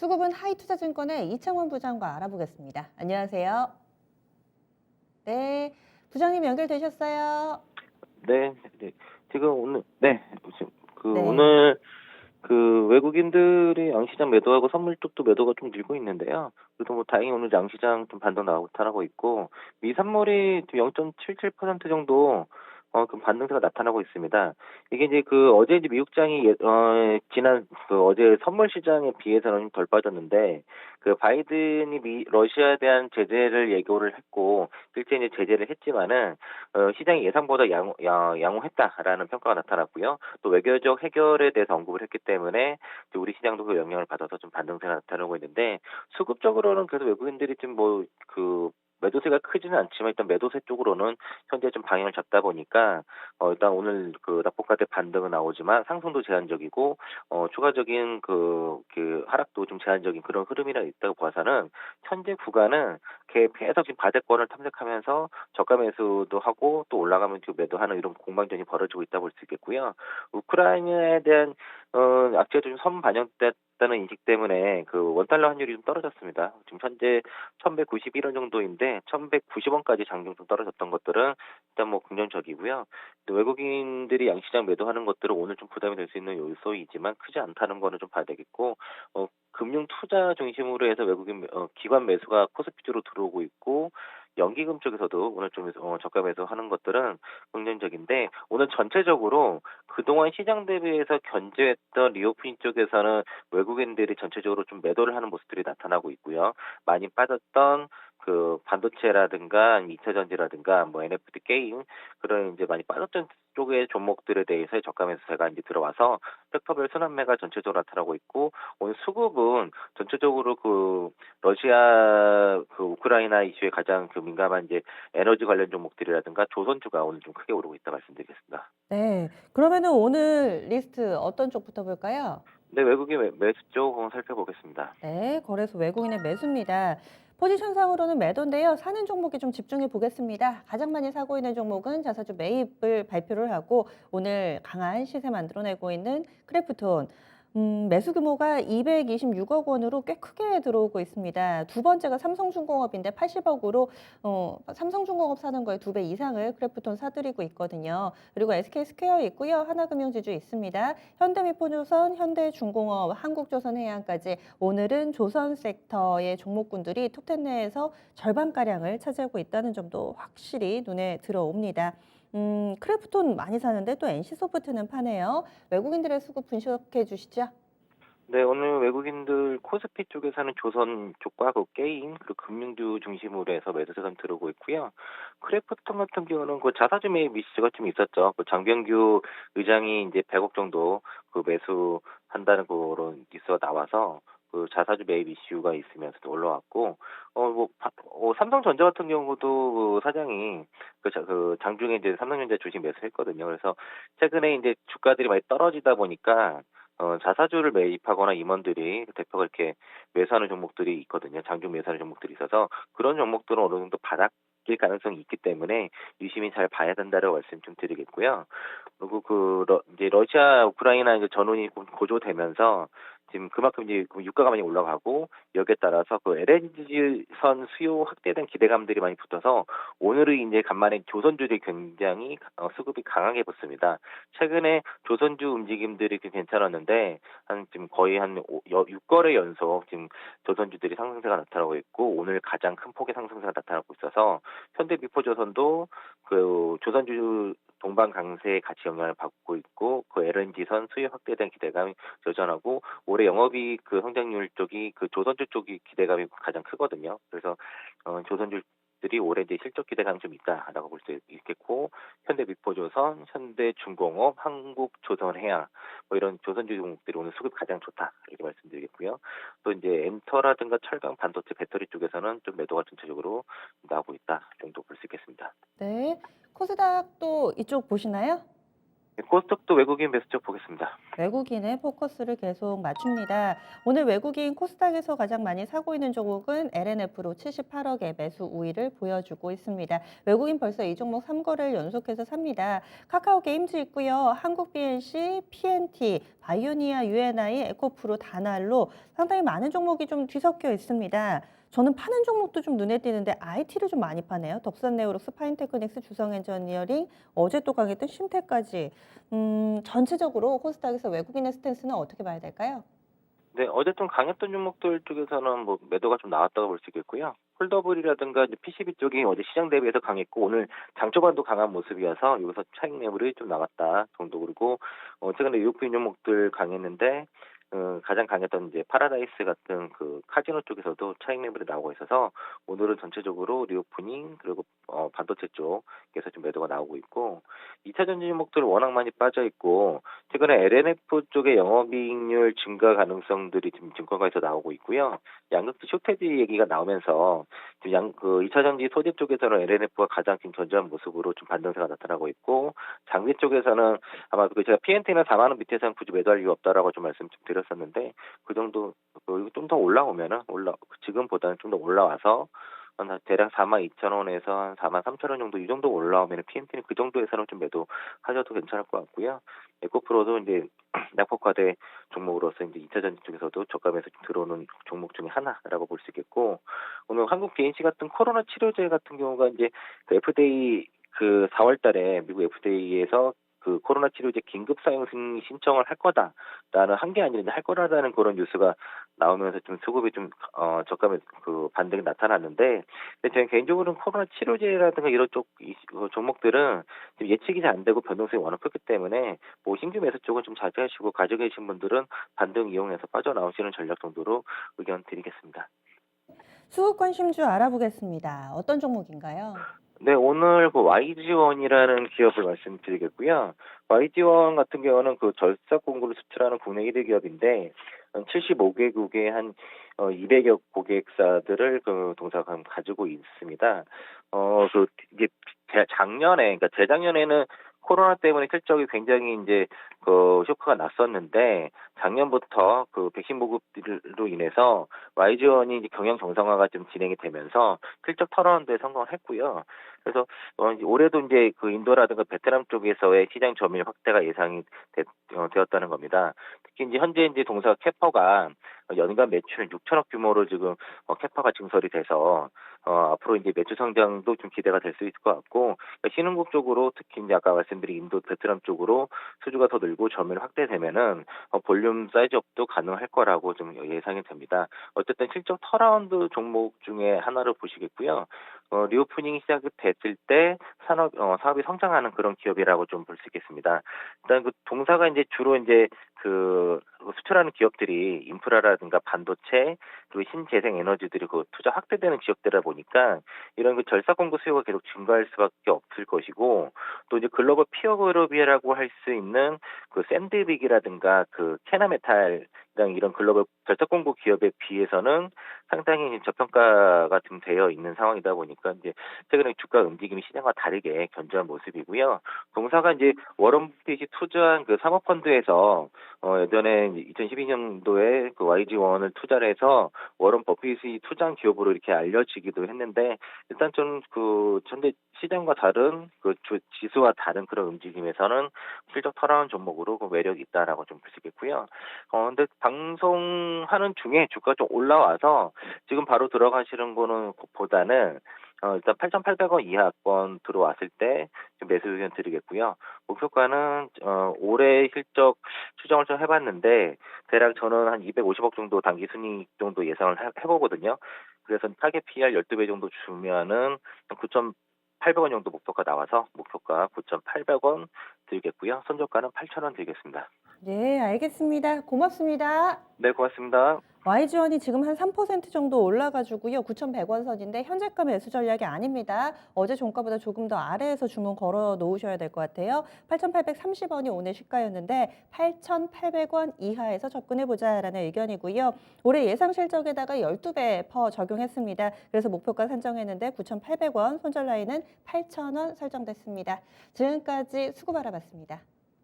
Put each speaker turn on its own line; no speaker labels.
수급은 하이투자증권의 이창원 부장과 알아보겠습니다. 안녕하세요. 네, 부장님 연결되셨어요?
네. 네. 지금 오늘 네. 지금
네,
오늘 외국인들이 양시장 매도하고 선물 쪽도 매도가 좀 늘고 있는데요. 그래도 뭐 다행히 오늘 양시장 좀 반등 나타나고 있고 미 산물이 지금 0.77% 정도 반등세가 나타나고 있습니다. 이게 이제 어제 이제 미국장이 지난 어제 선물 시장에 비해서는 좀 덜 빠졌는데 바이든이 러시아에 대한 제재를 예고를 했고 실제 이제 제재를 했지만은 시장이 예상보다 양호했다라는 평가가 나타났고요. 또 외교적 해결에 대해서 언급을 했기 때문에 또 우리 시장도 그 영향을 받아서 좀 반등세가 나타나고 있는데 수급적으로는 그래도 외국인들이 좀 매도세가 크지는 않지만 일단 매도세 쪽으로는 현재 좀 방향을 잡다 보니까 일단 오늘 낙폭과대 반등은 나오지만 상승도 제한적이고 추가적인 하락도 좀 제한적인 그런 흐름이라 있다고 봐서는 현재 구간은 계속 지금 바닥권을 탐색하면서 저가 매수도 하고 또 올라가면 지금 매도하는 이런 공방전이 벌어지고 있다고 볼 수 있겠고요. 우크라이나에 대한 악재가 좀 선반영됐다는 인식 때문에 원달러 환율이 좀 떨어졌습니다. 지금 현재 1,191원 정도인데 1,190원까지 장중 좀 떨어졌던 것들은 일단 뭐 긍정적이고요. 또 외국인들이 양시장 매도하는 것들은 오늘 좀 부담이 될 수 있는 요소이지만 크지 않다는 거는 좀 봐야 되겠고 금융 투자 중심으로 해서 외국인 기관 매수가 코스피 쪽으로 들어오고 있고 연기금 쪽에서도 오늘 좀 저가 매수하는 것들은 긍정적인데 오늘 전체적으로 그동안 시장 대비해서 견제했던 리오프닝 쪽에서는 외국인들이 전체적으로 좀 매도를 하는 모습들이 나타나고 있고요. 많이 빠졌던 반도체라든가 2차 전지라든가 뭐 NFT 게임 그런 이제 많이 빠졌던 쪽의 종목들에 대해서 저가 매수세가 이제 들어와서 섹터별 순환매가 전체적으로 나타나고 있고 오늘 수급은 전체적으로 러시아 우크라이나 이슈에 가장 민감한 이제 에너지 관련 종목들이라든가 조선주가 오늘 좀 크게 오르고 있다 말씀드리겠습니다.
네. 그러면은 오늘 리스트 어떤 쪽부터 볼까요?
네, 외국인 매수 쪽 한번 살펴보겠습니다.
네, 거래소 외국인의 매수입니다. 포지션상으로는 매도인데요. 사는 종목에 좀 집중해 보겠습니다. 가장 많이 사고 있는 종목은 자사주 매입을 발표를 하고 오늘 강한 시세 만들어내고 있는 크래프톤. 매수 규모가 226억 원으로 꽤 크게 들어오고 있습니다. 두 번째가 삼성중공업인데 80억으로 삼성중공업 사는 거에 2배 이상을 크래프톤 사들이고 있거든요. 그리고 SK스퀘어 있고요. 하나금융지주 있습니다. 현대미포조선, 현대중공업, 한국조선해양까지 오늘은 조선 섹터의 종목군들이 톱10 내에서 절반가량을 차지하고 있다는 점도 확실히 눈에 들어옵니다. 크래프톤 많이 사는데 또 NC소프트는 파네요. 외국인들의 수급 분석해 주시죠.
네, 오늘 외국인들 코스피 쪽에서는 조선 쪽과 게임 그리고 금융주 중심으로 해서 매수세가 들어오고 있고요. 크래프톤 같은 경우는 자사주 매입 이슈가 좀 있었죠. 장병규 의장이 이제 100억 정도 매수한다는 그런 뉴스가 나와서 자사주 매입 이슈가 있으면서 올라왔고 삼성전자 같은 경우도 사장이 장중에 이제 삼성전자 주식 매수했거든요. 그래서 최근에 이제 주가들이 많이 떨어지다 보니까 자사주를 매입하거나 임원들이 대표가 이렇게 매수하는 종목들이 있거든요. 장중 매수하는 종목들이 있어서 그런 종목들은 어느 정도 바닥일 가능성이 있기 때문에 유심히 잘 봐야 된다라고 말씀 좀 드리겠고요. 그리고 이제 러시아 우크라이나 이제 전운이 고조되면서 지금 그만큼 이제 유가가 많이 올라가고 여기에 따라서 LNG선 수요 확대에 대한 기대감들이 많이 붙어서 오늘은 이제 간만에 조선주들이 굉장히 수급이 강하게 붙습니다. 최근에 조선주 움직임들이 괜찮았는데 지금 거의 한 6거래 연속 지금 조선주들이 상승세가 나타나고 있고 오늘 가장 큰 폭의 상승세가 나타나고 있어서 현대미포조선도 조선주 동반 강세에 같이 영향을 받고 있고 LNG선 수요 확대에 대한 기대감이 여전하고 올해 영업이익 성장률 쪽이 조선주 쪽이 기대감이 가장 크거든요. 그래서 조선주들이 올해 이제 실적 기대감이 좀 있다라고 볼 수 있겠고 현대미포조선, 현대중공업, 한국조선해양 이런 조선주 종목들이 오늘 수급 가장 좋다 이렇게 말씀드리겠고요. 또 이제 엔터라든가 철강, 반도체, 배터리 쪽에서는 좀 매도가 전체적으로 나오고 있다 정도 볼 수 있겠습니다.
네. 코스닥도 이쪽 보시나요?
코스닥도 외국인 매수 쪽 보겠습니다.
외국인의 포커스를 계속 맞춥니다. 오늘 외국인 코스닥에서 가장 많이 사고 있는 종목은 LNF로 78억의 매수 우위를 보여주고 있습니다. 외국인 벌써 이 종목 3거래를 연속해서 삽니다. 카카오 게임즈 있고요. 한국 BNC, PNT, 바이오니아, UNI, 에코프로, 다날로 상당히 많은 종목이 좀 뒤섞여 있습니다. 저는 파는 종목도 좀 눈에 띄는데 IT를 좀 많이 파네요. 덕선네오록스, 파인테크닉스, 주성엔지니어링, 어제 또 강했던 쉼테까지. 전체적으로 코스닥에서 외국인의 스탠스는 어떻게 봐야 될까요?
네, 어제 좀 강했던 종목들 쪽에서는 뭐 매도가 좀 나왔다고 볼 수 있겠고요. 폴더블이라든가 이제 PCB 쪽이 어제 시장 대비해서 강했고 오늘 장초반도 강한 모습이어서 여기서 차익 매물이 좀 나왔다 정도. 그리고 최근에 유효인 종목들 강했는데 가장 강했던 이제 파라다이스 같은 그 카지노 쪽에서도 차익 매물이 나오고 있어서 오늘은 전체적으로 리오프닝 그리고 반도체 쪽에서 좀 매도가 나오고 있고 2차 전지 종목들 워낙 많이 빠져 있고 최근에 LNF 쪽의 영업이익률 증가 가능성들이 지금 증권가에서 나오고 있고요. 양극재 쇼테지 얘기가 나오면서 지금 그 2차 전지 소재 쪽에서는 LNF가 가장 지금 견조한 모습으로 좀 반등세가 나타나고 있고 장비 쪽에서는 아마 그 제가 PNT는 4만 원 밑에서는 굳이 매도할 이유 없다라고 좀 말씀 좀 드렸었는데 그 정도 좀 더 올라오면은 지금보다는 좀 더 올라와서 한 대략 4만 2천 원에서 한 4만 3천 원 정도 이 정도 올라오면 PNT는 그 정도에서는 좀 매도하셔도 괜찮을 것 같고요. 에코프로도 이제 낙폭과대 종목으로서 이제 2차 전지 쪽에서도 저가에서 들어오는 종목 중에 하나라고 볼 수 있겠고 오늘 한국 BNC 같은 코로나 치료제 같은 경우가 이제 그 FDA 그 4월 달에 미국 FDA에서 그 코로나 치료제 긴급 사용 신청을 할 거다라는 한 게 아니라 이제 할 거라는 그런 뉴스가 나오면서 좀 수급이 좀 저감에 그 반등이 나타났는데 근데 저는 개인적으로는 코로나 치료제라든가 이런 쪽 종목들은 지금 예측이 잘 안 되고 변동성이 워낙 크기 때문에 뭐 신규 매수 쪽은 좀 자제하시고 가지고 계신 분들은 반등 이용해서 빠져나오시는 전략 정도로 의견 드리겠습니다.
수급 관심주 알아보겠습니다. 어떤 종목인가요?
네, 오늘 그 YG원이라는 기업을 말씀드리겠고요. YG원 같은 경우는 그 절삭 공구를 수출하는 국내 1위 기업인데 75개국의 한 200여 고객사들을 그 동사가 가지고 있습니다. 그 이게 작년에 그러니까 재작년에는 코로나 때문에 실적이 굉장히 이제 그 쇼크가 났었는데 작년부터 그 백신 보급으로 인해서 YG원이 이제 경영 정상화가 좀 진행이 되면서 실적 턴어라운드 에 성공을 했고요. 그래서 이제 올해도 이제 그 인도라든가 베트남 쪽에서의 시장 점유율 확대가 예상이 되었다는 겁니다. 특히 이제 현재 이제 동사 캐퍼가 연간 매출 6천억 규모로 지금 캐파가 증설이 돼서 앞으로 이제 매출 성장도 좀 기대가 될 수 있을 것 같고 신흥국 쪽으로 특히 이제 아까 말씀드린 인도, 베트남 쪽으로 수주가 더 늘고 점유율 확대되면은 볼륨 사이즈업도 가능할 거라고 좀 예상이 됩니다. 어쨌든 실적 턴어라운드 종목 중에 하나를 보시겠고요. 리오프닝이 시작이 됐을 때 사업이 성장하는 그런 기업이라고 좀 볼 수 있겠습니다. 일단 그 동사가 이제 주로 이제 그 수출하는 기업들이 인프라라든가 반도체 그리고 신재생 에너지들이 그 투자 확대되는 지역들이다 보니까 이런 그 절삭 공급 수요가 계속 증가할 수밖에 없을 것이고 또 이제 글로벌 피어 그룹이라고 할 수 있는 그 샌드빅이라든가 그 캐나메탈 이런 글로벌 절삭 공급 기업에 비해서는 상당히 저평가가 좀 되어 있는 상황이다 보니까 이제 최근에 주가 움직임이 시장과 다르게 견조한 모습이고요. 동사가 이제 워런 버핏이 투자한 그 사모펀드에서 예전에 2012년도에 그 YG원을 투자를 해서 워런 버핏이 투자한 기업으로 이렇게 알려지기도 했는데 일단 좀 그 현재 시장과 다른 그 지수와 다른 그런 움직임에서는 실적 털어온 종목으로 그 매력이 있다라고 좀 볼 수 있겠고요. 근데 방송하는 중에 주가 좀 올라와서 지금 바로 들어가시는 거는 보다는 일단 8,800원 이하권 들어왔을 때 좀 매수 의견 드리겠고요. 목표가는 올해 실적 추정을 좀 해봤는데 대략 저는 한 250억 정도 단기 순이익 정도 예상을 해보거든요. 그래서 타겟 PR 12배 정도 주면은 9,800원 정도 목표가 나와서 목표가 9,800원 드리겠고요. 손절가는 8,000원 드리겠습니다.
네, 알겠습니다. 고맙습니다.
네, 고맙습니다.
YG원이 지금 한 3% 정도 올라가지고요. 9,100원 선인데 현재가 매수 전략이 아닙니다. 어제 종가보다 조금 더 아래에서 주문 걸어 놓으셔야 될 것 같아요. 8,830원이 오늘 시가였는데 8,800원 이하에서 접근해보자라는 의견이고요. 올해 예상 실적에다가 12배 퍼 적용했습니다. 그래서 목표가 산정했는데 9,800원, 손절 라인은 8,000원 설정됐습니다. 지금까지 수고 바라봤습니다.